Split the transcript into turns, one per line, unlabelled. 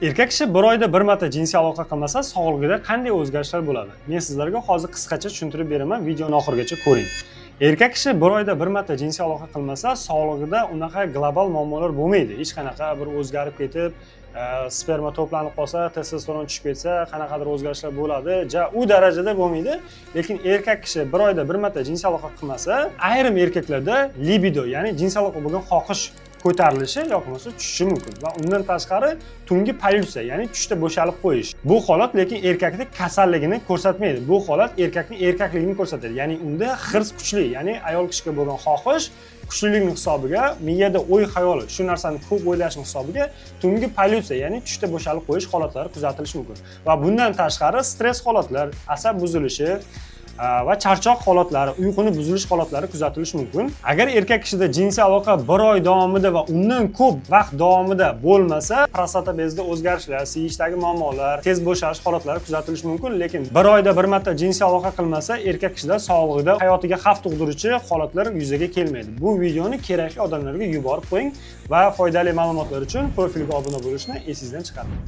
Erkak kishi bir oyda bir marta jinsiy aloqa qilmasa, sog'lig'ida qanday o'zgarishlar bo'ladi? Men sizlarga hozir qisqacha tushuntirib beraman, videoni oxirigacha ko'ring. Erkak kishi bir oyda bir marta jinsiy aloqa qilmasa, sog'lig'ida unaqa global muammolar bo'lmaydi. Hech qanaqa bir o'zgarib ketib, sperma to'planib qolsa, testosteron tushib ketsa, qanaqadir o'zgarishlar bo'ladi. U darajada bo'lmaydi. Lekin erkak kishi bir oyda bir marta jinsiy aloqa qilmasa, ayrim erkaklarda libido, ya'ni jinsiy aloqa bo'lgan xohish ko'tarilishi yoki bo'lmasa tushishi mumkin va undan tashqari tungi polyutsiya, ya'ni tushda bo'shalib qo'yish. Bu holat lekin erkakning kasalligini ko'rsatmaydi. Bu holat erkakning erkakligini ko'rsatadi. Ya'ni unda hirs kuchli, ya'ni ayol kishiga bo'lgan xohish kuchlilikning hisobiga, miyada o'y-xayol, shu narsani ko'p o'ylashning hisobiga tungi polyutsiya, ya'ni tushda bo'shalib qo'yish holatlari kuzatilishi mumkin. Va bundan tashqari stress holatlar, asab buzilishi va charchoq holatlari, uyquni buzilish holatlari kuzatilishi mumkin. Agar erkak kishida jinsiy aloqa bir oy davomida va undan ko'p vaqt davomida bo'lmasa, prostata bezida o'zgarishlar, siyishdagi muammolar, tez bo'shalish holatlari kuzatilishi mumkin. Lekin bir oyda bir marta jinsiy aloqa qilmasa, erkak kishida sog'lig'ida hayotiga xavf tug'diruvchi holatlar yuzaga kelmaydi. Bu videoni kerakli odamlarga yuborib qo'ying va foydali ma'lumotlar uchun profilga obuna bo'lishni esingizdan chiqarmang.